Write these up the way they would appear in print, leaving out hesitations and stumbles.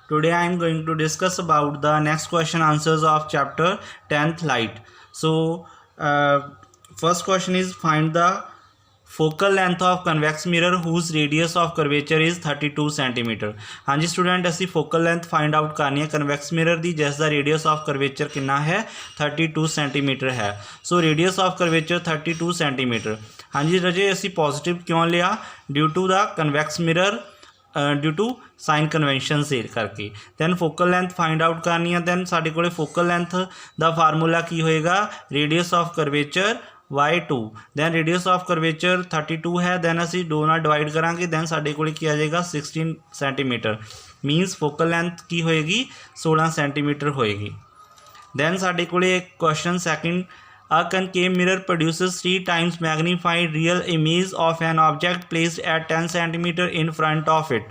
Today I am going to discuss about the next question answers of chapter 10th light. So first question is find the focal length of convex mirror whose radius of curvature is 32 cm. हाँ जी student असी focal length find out करनी है convex mirror दी जिसका radius of curvature कितना है 32 cm है. So radius of curvature 32 cm. हाँ जी रजे असी positive क्यों लिया due to the convex mirror due to sign convention से करके. Then focal length find out करनी है. दैन साढ़े को फोकल लेंथ का फार्मूला की होएगा radius of curvature y2. Then radius of curvature 32 है. दैन असी 2 नाल डिवाइड करांगे. दैन साढ़े को आ जाएगा 16 सेंटीमीटर. मीनस फोकल लेंथ की होएगी 16 सेंटीमीटर होएगी. दैन साढ़े को एक question second A concave mirror produces 3 times magnified real image of an object placed at 10 cm in front of it.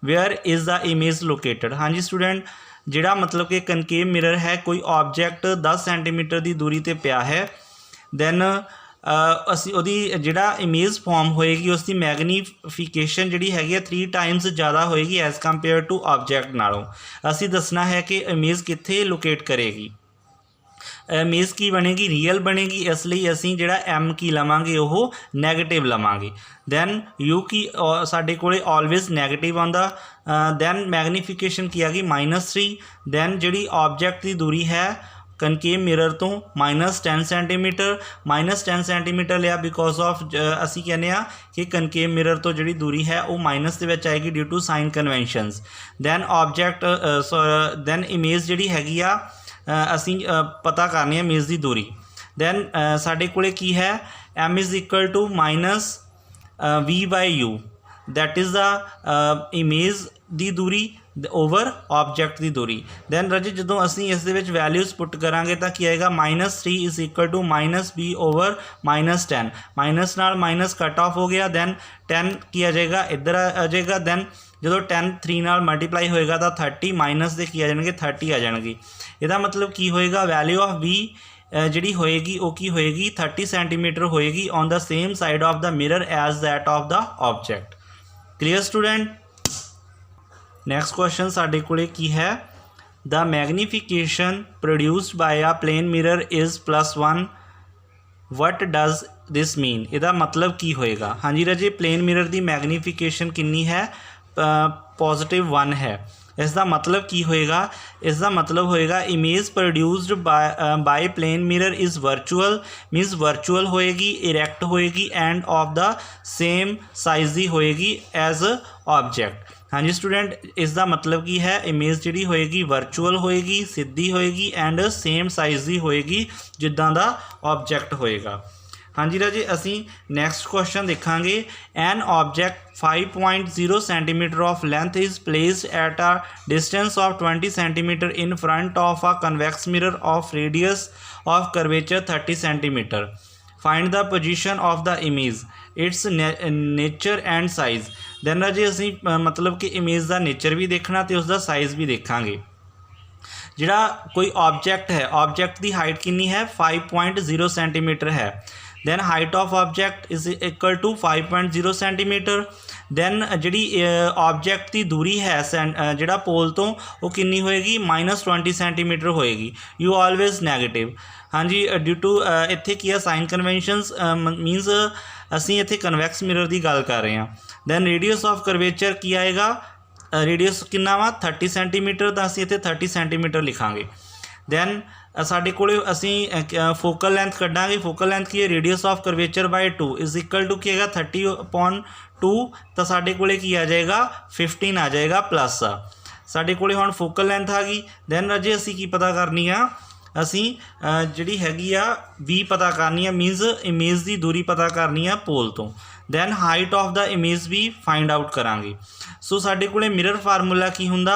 Where is the image located? हाँ जी स्टूडेंट जिहड़ा मतलब कि कनकेव मिरर है कोई ऑब्जैक्ट 10 सेंटीमीटर की दूरी ते पिया है. दैन असी उहदी जिहड़ा इमेज फॉर्म होएगी उसकी मैगनीफिकेशन जिहड़ी हैगी है 3 टाइम्स ज़्यादा होएगी एज कंपेयर टू ऑब्जैक्ट नालों. असी दसना है कि इमेज कित्थे लोकेट करेगी. इमेज की बनेगी रियल बनेगी इसलिए असी जिहड़ा एम की लवांगे वो नैगेटिव लवांगे. दैन यू की साडे कोले ऑलवेज नैगेटिव आंदा. दैन मैगनीफिकेशन की आ गई -3. दैन जिहड़ी ऑब्जैक्ट की दूरी है कनकेव मिरर तो -10 सेंटीमीटर. -10 सेंटीमीटर लिया बिकॉज ऑफ असी कहने कि कनकेव मिरर तो जिहड़ी दूरी है वो माइनस दे विच आएगी due to sign conventions. Then object then image जिहड़ी हैगी आ असी पता करनी है इमेज की दूरी. दैन साढ़े कोले की है M is equal to -v/u that is the image की दूरी ओवर ऑब्जैक्ट की दूरी. दैन रजे जो असी इस वैल्यूज़ पुट करांगे तो की आएगा -3 is equal to -b/-10. Minus नाल माइनस कट ऑफ हो गया. दैन 10 की आ जाएगा इधर आ जाएगा. दैन जो 10 3 नाल मल्टीप्लाई होएगा तो 30 माइनस दे की आ जाएंगे 30 आ जाएगी. इसका मतलब की होएगा वैल्यू ऑफ v जिहड़ी होएगी वो की होएगी 30 सेंटीमीटर होएगी on the same side of the mirror as that of the object. Clear student. Next question साढ़े कोले की है the magnification produced by a plane mirror is +1. What does this mean. इसका मतलब की होएगा. हाँ जी रजे प्लेन मिरर की मैगनीफिकेशन कितनी है +1 है. इसका मतलब की होएगा. इसका मतलब होएगा image produced by plane mirror is virtual. Means virtual होएगी इरैक्ट होएगी and of the same size की होएगी एज ऑब्जैक्ट. हाँ जी स्टूडेंट इसका मतलब की है इमेज जिहड़ी होएगी वर्चुअल होएगी सीधी होएगी एंड सेम साइज की होएगी जिद्दां दा ऑब्जैक्ट होएगा. हाँ जी राजे असी नैक्सट क्वेश्चन देखांगे. An object 5.0 centimetre of length is placed at a distance of 20 centimetre in front of a convex mirror of radius of curvature 30 centimetre. Find the position of the image its nature and size. Then राजे असी मतलब कि image का nature भी देखना तो उसका size भी देखांगे. जिहड़ा कोई ऑब्जैक्ट है ऑब्जैक्ट की हाइट कितनी है 5.0 सेंटीमीटर है. Then height of object is equal to 5.0 centimetre. Then जिहड़ी ऑब्जैक्ट की दूरी है जिहड़ा पोल तो वो कितनी होएगी -20 सेंटीमीटर होएगी. You always negative. हाँ जी ड्यू टू इत्थे की है साइन कन्वेंशनस मीनस असी इत्थे कन्वैक्स मिरर की गल कर रहे हैं. दैन रेडियस ऑफ करवेचर की आएगा रेडियस कितना वा 30 सेंटीमीटर तो असी इत्थे 30 सेंटीमीटर लिखांगे. दैन साढ़े को असी फोकल लेंथ कढ़ांगे. फोकल लेंथ की है radius of curvature by 2 is equal to की है 30/2 तो साढ़े को की आ जाएगा 15 आ जाएगा प्लस. साढ़े को हुण फोकल लेंथ आ गई. दैन राजे असी की पता करनी आ असी जिहड़ी हैगी आ v पता करनी है मीनस इमेज की दूरी पता करनी है पोल तो. Then height of the image भी फाइंड आउट करांगे. सो साढ़े को मिरर फार्मूला की हुंदा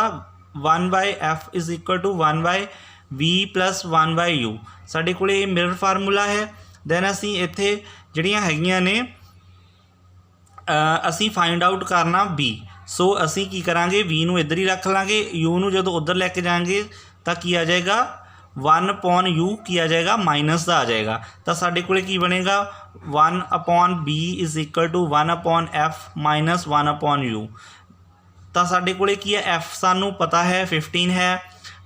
1/f is equal to 1/v + 1/u. साढ़े को मिरर फार्मूला है. दैन असी इत्थे जिहड़ियां हैगियां ने असी फाइंड आउट करना b. सो असी की करांगे v नूं इधर ही रख लांगे u नूं जदों उधर लैके जाएंगे तो की आ जाएगा 1/u की आ जाएगा माइनस का आ जाएगा. तो साढ़े को की बनेगा 1/b is equal to 1/f - 1/u. ਤਾਂ ਸਾਡੇ ਕੋਲੇ ਕੀ ਹੈ ਐਫ ਸਾਨੂੰ ਪਤਾ ਹੈ 15 ਹੈ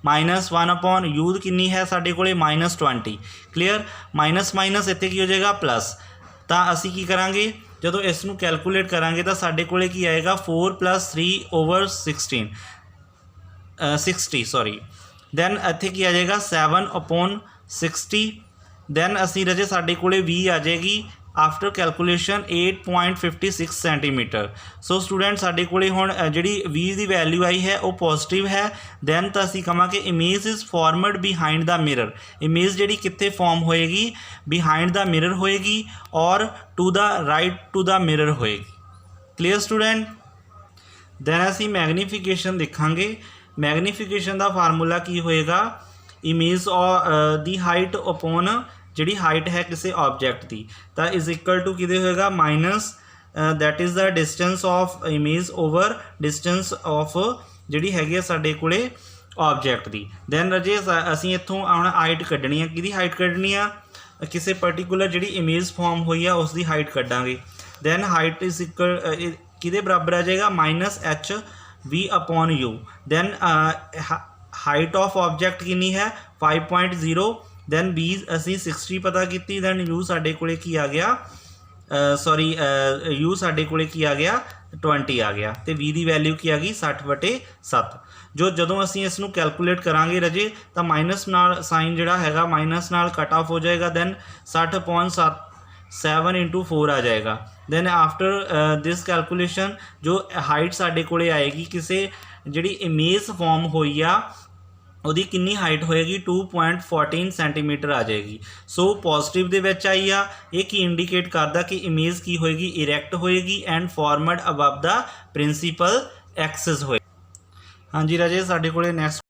ਮਾਈਨਸ 1 ਯੂ ਕਿੰਨੀ ਹੈ ਸਾਡੇ ਕੋਲੇ -20 ਕਲੀਅਰ ਮਾਈਨਸ ਮਾਈਨਸ ਇੱਥੇ ਕੀ ਹੋ ਜਾਏਗਾ ਪਲੱਸ ਤਾਂ ਅਸੀਂ ਕੀ ਕਰਾਂਗੇ ਜਦੋਂ ਇਸ ਨੂੰ ਕੈਲਕੂਲੇਟ ਕਰਾਂਗੇ ਤਾਂ ਸਾਡੇ ਕੋਲੇ ਕੀ ਆਏਗਾ 4 + 3/16 60 ਸੌਰੀ ਦੈਨ ਇੱਥੇ ਕੀ ਆ ਜਾਏਗਾ 7/60 ਦੈਨ ਅਸੀਂ ਰਜੇ ਸਾਡੇ ਕੋਲੇ v ਆ ਜਾਏਗੀ after calculation 8.56 centimetre so student साडे कोले हुण जिहड़ी v की वैल्यू आई है वो पॉजिटिव है दैन तो असीं कहांगे image is formed behind the mirror image जिहड़ी कित्थे फॉर्म होएगी बिहाइंड द मिरर होएगी और to the right to the mirror होएगी क्लीयर स्टूडेंट दैन असीं मैगनीफिकेशन देखांगे मैगनीफिकेशन का फार्मूला की होएगा इमेज दी हाइट अपॉन जिहड़ी हाइट है किसी ऑब्जेक्ट की तो इज़ इक्वल टू किदे होएगा minus that is the distance of image over distance of जिहड़ी हैगी साडे कोले ऑब्जेक्ट की दैन रजे असीं इत्थों हुण हाइट कड्ढनी है किहदी हाइट कड्ढनी है किसी पर्टिकुलर जिहड़ी इमेज फॉर्म हुई है उसकी हाइट कड्डांगे दैन हाइट इज़ इक्वल किहदे बराबर आ जाएगा -HV/U then height of object कितनी है 5.0 दैन बी असी 60 पता की दैन यू साडे कोले की आ गया सॉरी यू साडे कोले की आ गया 20 आ गया तो वी की वैल्यू की आ गई 60/7 जो जदों असी इसनूं कैलकुलेट करांगे रजे तो माइनस नाल साइन जिहड़ा हैगा माइनस नाल कट ऑफ हो जाएगा दैन 60.7 × 4 आ जाएगा दैन आफ्टर दिस कैलकुलेशन जो हाइट साडे कोले आएगी किसी जिहड़ी इमेज फॉर्म हुई आ ਉਹਦੀ कितनी हाइट होएगी 2.14 सेंटीमीटर आ जाएगी सो पॉजिटिव दे विच आई आ ये की इंडीकेट करदा कि इमेज की होएगी इरैक्ट होएगी and formed above the principal axis होए हाँ जी राजे साडे कोले नैक्सट